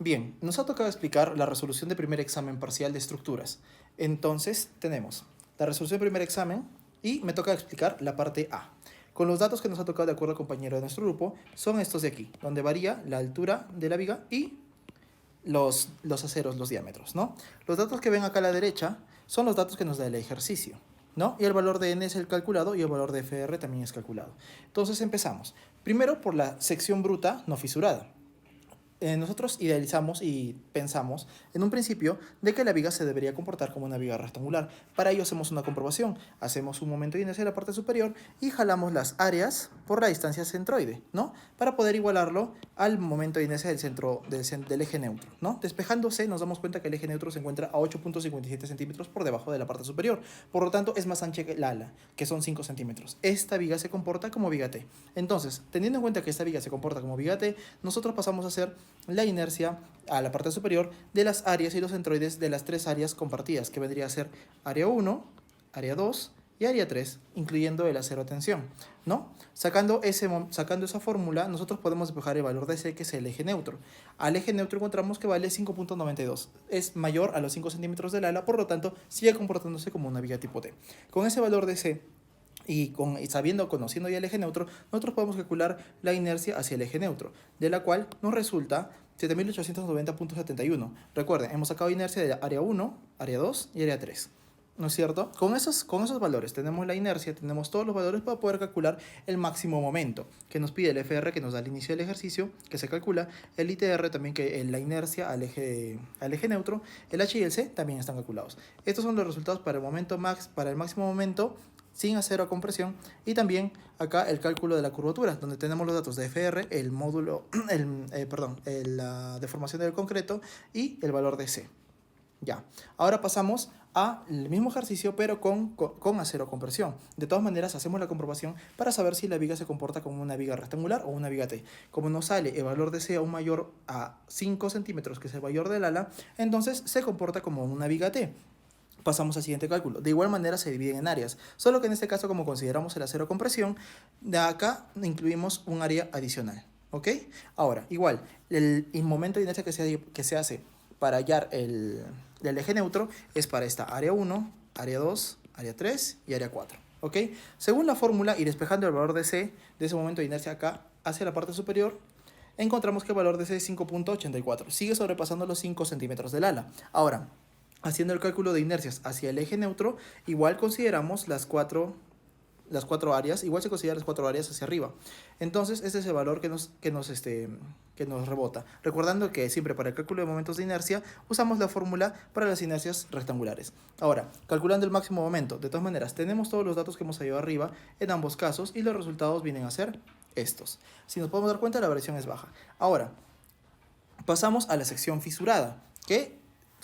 Bien, nos ha tocado explicar la resolución de primer examen parcial de estructuras. Entonces, tenemos la resolución de primer examen y me toca explicar la parte A. Con los datos que nos ha tocado de acuerdo al compañero de nuestro grupo, son estos de aquí, donde varía la altura de la viga y los aceros, los diámetros, ¿no? Los datos que ven acá a la derecha son los datos que nos da el ejercicio, ¿no? Y el valor de n es el calculado y el valor de FR también es calculado. Entonces empezamos. Primero por la sección bruta no fisurada. Nosotros idealizamos y pensamos en un principio de que la viga se debería comportar como una viga rectangular. Para ello hacemos una comprobación. Hacemos un momento de inercia en la parte superior y jalamos las áreas por la distancia centroide, ¿no? Para poder igualarlo al momento de inercia del centro del eje neutro, ¿no? Despejándose nos damos cuenta que el eje neutro se encuentra a 8.57 centímetros por debajo de la parte superior. Por lo tanto es más ancha que la ala, que son 5 centímetros. Esta viga se comporta como viga T. Entonces, teniendo en cuenta que esta viga se comporta como viga T, nosotros pasamos a hacer la inercia a la parte superior de las áreas y los centroides de las tres áreas compartidas, que vendría a ser área 1, área 2 y área 3, incluyendo el acero a tensión, ¿no? Sacando esa fórmula, nosotros podemos despejar el valor de C, que es el eje neutro. Al eje neutro encontramos que vale 5.92, es mayor a los 5 centímetros del ala, por lo tanto, sigue comportándose como una viga tipo T. Con ese valor de C, y conociendo ya el eje neutro, nosotros podemos calcular la inercia hacia el eje neutro, de la cual nos resulta 7890.71. Recuerden, hemos sacado inercia de área 1, área 2 y área 3. ¿No es cierto? Con esos valores tenemos la inercia, tenemos todos los valores para poder calcular el máximo momento que nos pide el FR, que nos da al inicio del ejercicio, que se calcula, el ITR también, que la inercia al eje neutro, el H y el C también están calculados. Estos son los resultados para el máximo momento sin acero a compresión, y también acá el cálculo de la curvatura, donde tenemos los datos de FR, el módulo, la deformación del concreto y el valor de C. Ya, ahora pasamos al mismo ejercicio, pero con acero a compresión. De todas maneras, hacemos la comprobación para saber si la viga se comporta como una viga rectangular o una viga T. Como nos sale el valor de C aún mayor a 5 centímetros, que es el mayor del ala, entonces se comporta como una viga T. Pasamos al siguiente cálculo. De igual manera se dividen en áreas, solo que en este caso, como consideramos el acero a compresión, de acá incluimos un área adicional, ¿ok? Ahora, igual, el momento de inercia que se hace para hallar el eje neutro es para esta área 1, área 2, área 3 y área 4, ¿ok? Según la fórmula y despejando el valor de C, de ese momento de inercia acá hacia la parte superior, encontramos que el valor de C es 5.84. Sigue sobrepasando los 5 centímetros del ala. Ahora, haciendo el cálculo de inercias hacia el eje neutro, igual consideramos las cuatro áreas, igual se consideran las 4 áreas hacia arriba. Entonces, este es el valor que nos rebota. Recordando que siempre para el cálculo de momentos de inercia usamos la fórmula para las inercias rectangulares. Ahora, calculando el máximo momento, de todas maneras, tenemos todos los datos que hemos hallado arriba en ambos casos y los resultados vienen a ser estos. Si nos podemos dar cuenta, la variación es baja. Ahora, pasamos a la sección fisurada, que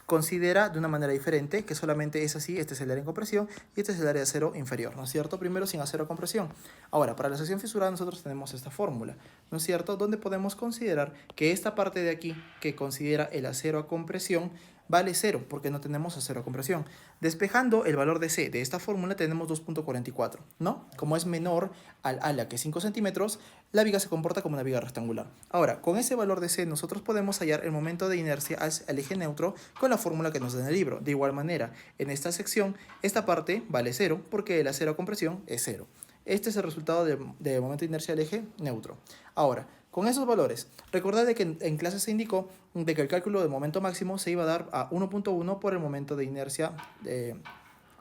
considera de una manera diferente, que solamente es así. Este es el área en compresión y este es el área de acero inferior, ¿no es cierto? Primero sin acero a compresión. Ahora, para la sección fisurada nosotros tenemos esta fórmula, ¿no es cierto? Donde podemos considerar que esta parte de aquí, que considera el acero a compresión, vale 0, porque no tenemos acero a compresión. Despejando el valor de C de esta fórmula tenemos 2.44, ¿no? Como es menor al ala, que es 5 centímetros, la viga se comporta como una viga rectangular. Ahora, con ese valor de C nosotros podemos hallar el momento de inercia al eje neutro con la fórmula que nos da en el libro. De igual manera, en esta sección, esta parte vale 0 porque el acero a compresión es 0. Este es el resultado de momento de inercia al eje neutro. Ahora, con esos valores, recordad de que en clase se indicó de que el cálculo de momento máximo se iba a dar a 1.1 por el momento de inercia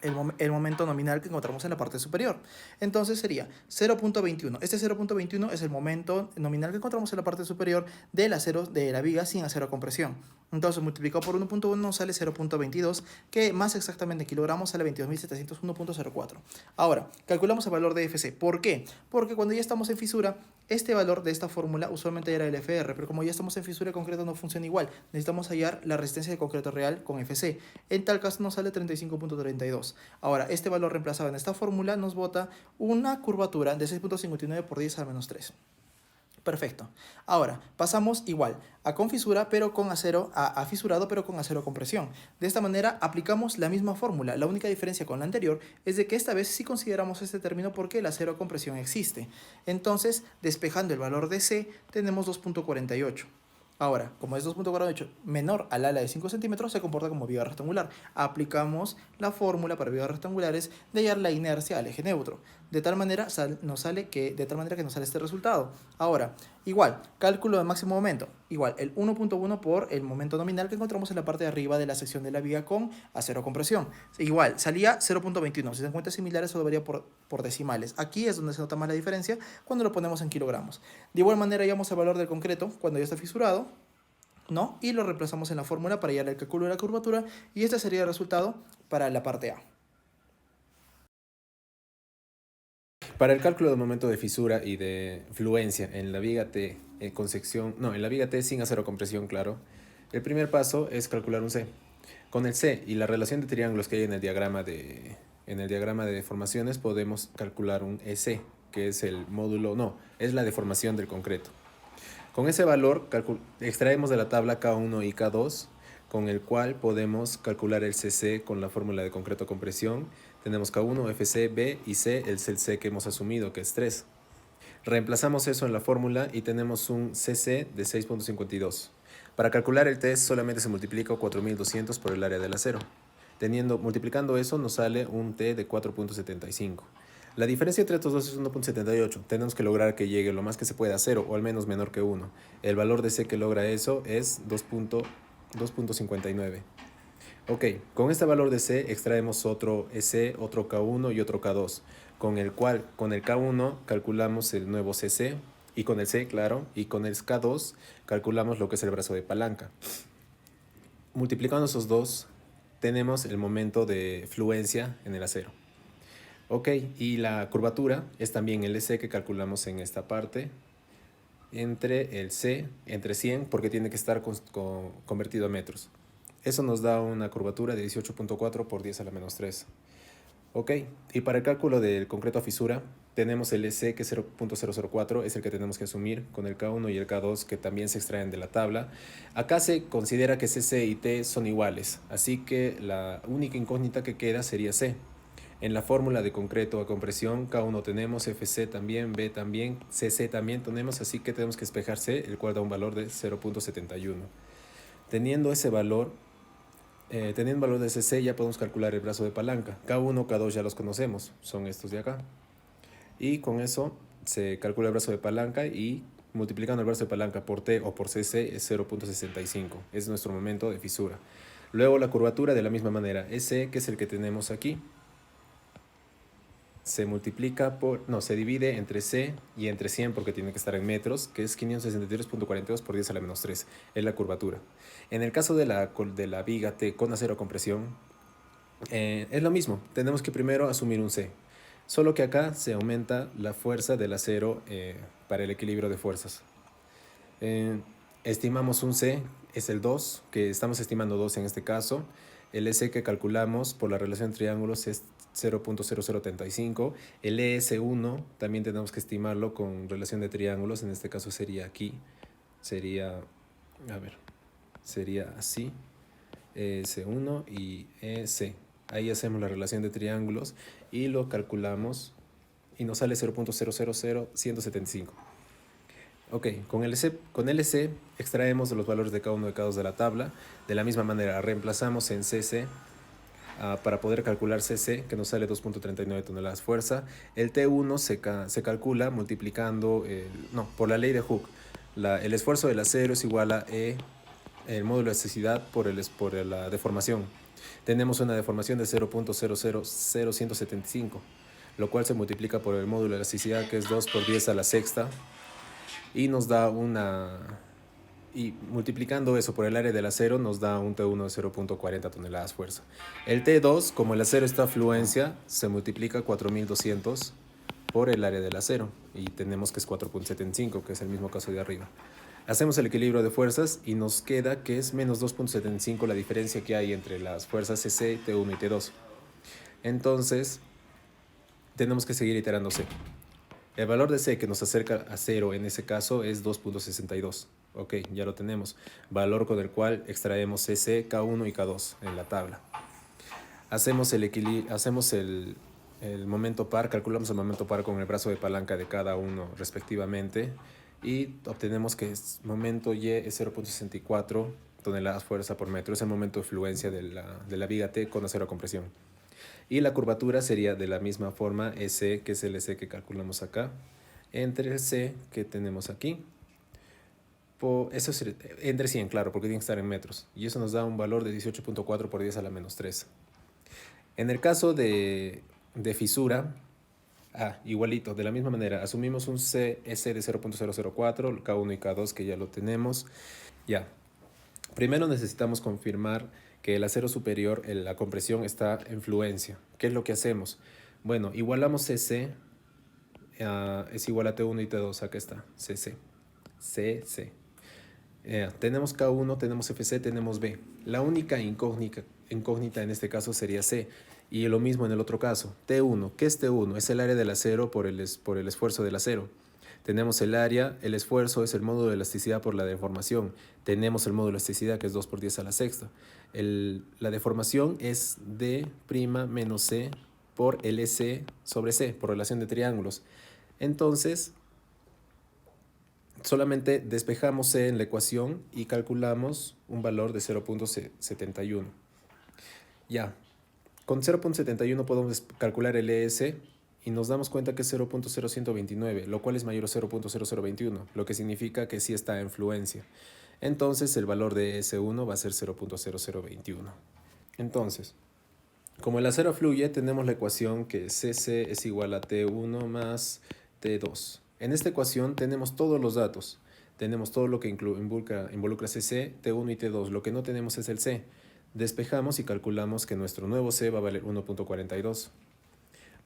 el momento nominal que encontramos en la parte superior. Entonces sería 0.21. Este 0.21 es el momento nominal que encontramos en la parte superior del acero, de la viga sin acero a compresión. Entonces multiplicado por 1.1 nos sale 0.22, que más exactamente en kilogramos sale 22.701.04. Ahora, calculamos el valor de FC. ¿Por qué? Porque cuando ya estamos en fisura, este valor de esta fórmula usualmente era el FR, pero como ya estamos en fisura, el concreto no funciona igual. Necesitamos hallar la resistencia de concreto real con FC. En tal caso nos sale 35.32. Ahora, este valor reemplazado en esta fórmula nos bota una curvatura de 6.59 por 10 a la menos 3. Perfecto. Ahora, pasamos igual a con fisura, pero con acero, a fisurado, pero con acero a compresión. De esta manera aplicamos la misma fórmula. La única diferencia con la anterior es de que esta vez sí consideramos este término porque el acero a compresión existe. Entonces, despejando el valor de C, tenemos 2.48. Ahora, como es 2.48 menor al ala de 5 centímetros, se comporta como viga rectangular. Aplicamos la fórmula para vigas rectangulares de hallar la inercia al eje neutro. De tal manera que nos sale este resultado. Ahora, igual, cálculo de máximo momento. Igual, el 1.1 por el momento nominal que encontramos en la parte de arriba de la sección de la viga con acero compresión. Igual, salía 0.21. Si se encuentra similar, eso varía por decimales. Aquí es donde se nota más la diferencia cuando lo ponemos en kilogramos. De igual manera, hallamos el valor del concreto cuando ya está fisurado, ¿no? Y lo reemplazamos en la fórmula para hallar el cálculo de la curvatura, y este sería el resultado para la parte A. Para el cálculo del momento de fisura y de fluencia en la viga T en la viga T sin acero compresión, claro, el primer paso es calcular un C. Con el C y la relación de triángulos que hay en el diagrama de deformaciones podemos calcular un EC, que es el módulo, no, es la deformación del concreto. Con ese valor extraemos de la tabla K1 y K2, con el cual podemos calcular el CC con la fórmula de concreto compresión. Tenemos K1, FC, B y C, el C que hemos asumido, que es 3. Reemplazamos eso en la fórmula y tenemos un CC de 6.52. Para calcular el T solamente se multiplica 4200 por el área del acero. Multiplicando eso nos sale un T de 4.75. La diferencia entre estos dos es 1.78. Tenemos que lograr que llegue lo más que se pueda a 0 o al menos menor que 1. El valor de C que logra eso es 2.59. Ok, con este valor de C extraemos otro EC, otro K1 y otro K2, con el K1 calculamos el nuevo CC, y con el C, claro, y con el K2 calculamos lo que es el brazo de palanca. Multiplicando esos dos, tenemos el momento de fluencia en el acero. Ok, y la curvatura es también el EC que calculamos en esta parte, entre el C, entre 100, porque tiene que estar convertido a metros. Eso nos da una curvatura de 18.4 por 10 a la menos 3. Ok, y para el cálculo del concreto a fisura, tenemos el EC que es 0.004, es el que tenemos que asumir, con el K1 y el K2 que también se extraen de la tabla. Acá se considera que CC y T son iguales, así que la única incógnita que queda sería C. En la fórmula de concreto a compresión, K1 tenemos, FC también, B también, CC también tenemos, así que tenemos que despejar C, el cual da un valor de 0.71. Teniendo ese valor, teniendo el valor de CC, ya podemos calcular el brazo de palanca. K1, K2 ya los conocemos, son estos de acá. Y con eso se calcula el brazo de palanca y multiplicando el brazo de palanca por T o por CC es 0.65. Es nuestro momento de fisura. Luego la curvatura de la misma manera. SC, que es el que tenemos aquí, se divide entre C y entre 100 porque tiene que estar en metros, que es 563.42 por 10 a la menos 3, es la curvatura. En el caso de la viga T con acero compresión, es lo mismo, tenemos que primero asumir un C, solo que acá se aumenta la fuerza del acero para el equilibrio de fuerzas. Estimamos un C, es el 2, que estamos estimando 2 en este caso. El EC que calculamos por la relación de triángulos es 0.0035. El ES1 también tenemos que estimarlo con relación de triángulos, en este caso sería aquí, sería así, ES1 y EC. Ahí hacemos la relación de triángulos y lo calculamos y nos sale 0.000175. Ok, con LC extraemos los valores de cada uno de K2 de la tabla. De la misma manera, reemplazamos en CC para poder calcular CC, que nos sale 2.39 toneladas fuerza. El T1 se calcula multiplicando, por la ley de Hooke. El esfuerzo del acero es igual a E, el módulo de elasticidad por la deformación. Tenemos una deformación de 0.000175, lo cual se multiplica por el módulo de elasticidad, que es 2 por 10 a la sexta. Y nos da y multiplicando eso por el área del acero nos da un T1 de 0.40 toneladas fuerza. El T2, como el acero está a fluencia, se multiplica 4200 por el área del acero y tenemos que es 4.75, que es el mismo caso de arriba. Hacemos el equilibrio de fuerzas y nos queda que es menos 2.75 la diferencia que hay entre las fuerzas CC, T1 y T2. Entonces, tenemos que seguir iterando C. El valor de C que nos acerca a 0 en ese caso es 2.62. Ok, ya lo tenemos. Valor con el cual extraemos CC, K1 y K2 en la tabla. Hacemos el momento par, calculamos el momento par con el brazo de palanca de cada uno respectivamente y obtenemos que el momento Y es 0.64 toneladas fuerza por metro. Es el momento de fluencia de la viga T con acero a compresión. Y la curvatura sería de la misma forma S, que es el S que calculamos acá, entre el C que tenemos aquí. Eso es entre 100, claro, porque tiene que estar en metros. Y eso nos da un valor de 18.4 por 10 a la menos 3. En el caso de fisura, igualito, de la misma manera, asumimos un CS de 0.004, K1 y K2 que ya lo tenemos. Ya, primero necesitamos confirmar que el acero superior, la compresión está en fluencia. ¿Qué es lo que hacemos? Bueno, igualamos CC, es igual a T1 y T2, acá está, CC. Tenemos K1, tenemos FC, tenemos B. La única incógnita en este caso sería C. Y lo mismo en el otro caso. T1, ¿qué es T1? Es el área del acero por el esfuerzo del acero. Tenemos el área, el esfuerzo es el módulo de elasticidad por la deformación. Tenemos el módulo de elasticidad que es 2 por 10 a la sexta. La deformación es D' menos C por LC sobre C, por relación de triángulos. Entonces, solamente despejamos C en la ecuación y calculamos un valor de 0.71. Ya, con 0.71 podemos calcular el ES y nos damos cuenta que es 0.0129, lo cual es mayor a 0.0021, lo que significa que sí está en fluencia. Entonces el valor de ES1 va a ser 0.0021. Entonces, como el acero fluye, tenemos la ecuación que CC es igual a T1 más T2. En esta ecuación tenemos todos los datos. Tenemos todo lo que involucra CC, T1 y T2. Lo que no tenemos es el C. Despejamos y calculamos que nuestro nuevo C va a valer 1.42.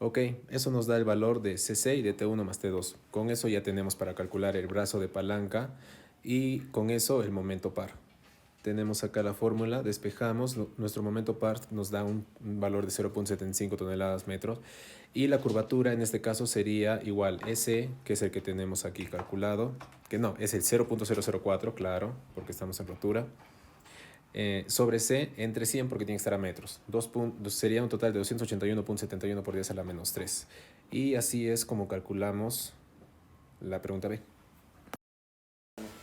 Ok, eso nos da el valor de CC y de T1 más T2. Con eso ya tenemos para calcular el brazo de palanca y con eso el momento par. Tenemos acá la fórmula, despejamos, nuestro momento par nos da un valor de 0.75 toneladas metros y la curvatura en este caso sería igual S, que es el que tenemos aquí calculado, que no, es el 0.004, claro, porque estamos en rotura, sobre C entre 100 porque tiene que estar a metros. Sería un total de 281.71 por 10 a la menos 3. Y así es como calculamos la pregunta B.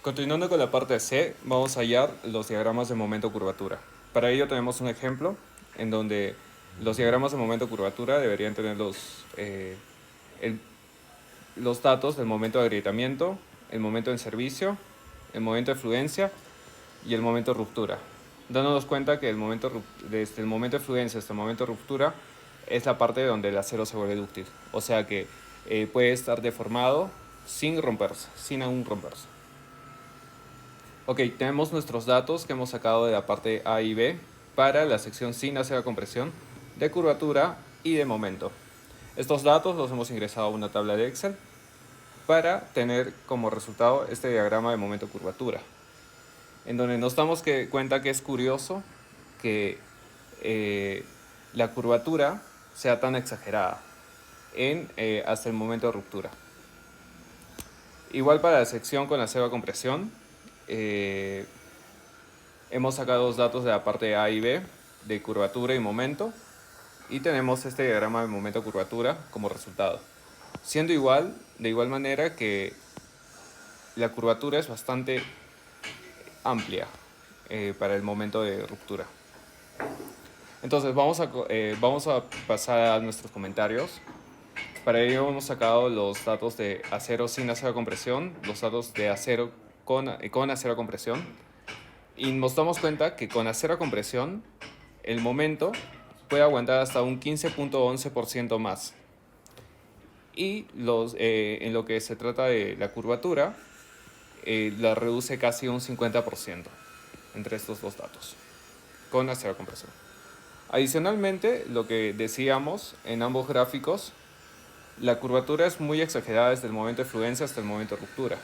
Continuando con la parte C, vamos a hallar los diagramas de momento-curvatura. Para ello tenemos un ejemplo en donde los diagramas de momento-curvatura deberían tener los datos del momento de agrietamiento, el momento en servicio, el momento de fluencia y el momento de ruptura. Dándonos cuenta que desde el momento de fluencia hasta el momento de ruptura es la parte donde el acero se vuelve dúctil. O sea que puede estar deformado sin romperse, sin aún romperse. Ok, tenemos nuestros datos que hemos sacado de la parte A y B para la sección sin acero a compresión, de curvatura y de momento. Estos datos los hemos ingresado a una tabla de Excel para tener como resultado este diagrama de momento-curvatura, en donde nos damos cuenta que es curioso que la curvatura sea tan exagerada hasta el momento de ruptura. Igual para la sección con acero a compresión, hemos sacado los datos de la parte A y B de curvatura y momento y tenemos este diagrama de momento-curvatura como resultado, siendo de igual manera que la curvatura es bastante amplia para el momento de ruptura. Entonces vamos a pasar a nuestros comentarios. Para ello hemos sacado los datos de acero sin acero a compresión, los datos de acero con acero a compresión, y nos damos cuenta que con acero a compresión el momento puede aguantar hasta un 15.11% más. Y en lo que se trata de la curvatura, la reduce casi un 50% entre estos dos datos, con acero a compresión. Adicionalmente, lo que decíamos en ambos gráficos, la curvatura es muy exagerada desde el momento de fluencia hasta el momento de ruptura.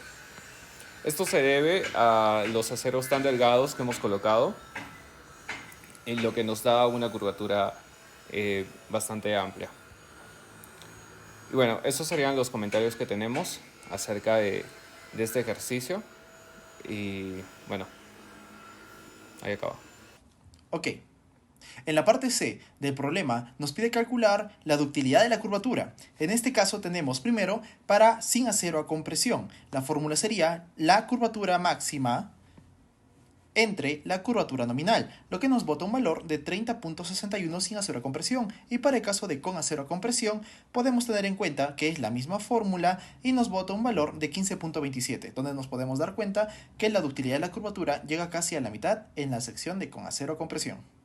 Esto se debe a los aceros tan delgados que hemos colocado, en lo que nos da una curvatura bastante amplia. Y bueno, esos serían los comentarios que tenemos acerca de este ejercicio. Y bueno, ahí acaba. Ok, En la parte C del problema nos pide calcular la ductilidad de la curvatura. En este caso tenemos primero para sin acero a compresión. La fórmula sería la curvatura máxima entre la curvatura nominal, lo que nos bota un valor de 30.61 sin acero a compresión. Y para el caso de con acero a compresión, podemos tener en cuenta que es la misma fórmula y nos bota un valor de 15.27, donde nos podemos dar cuenta que la ductilidad de la curvatura llega casi a la mitad en la sección de con acero a compresión.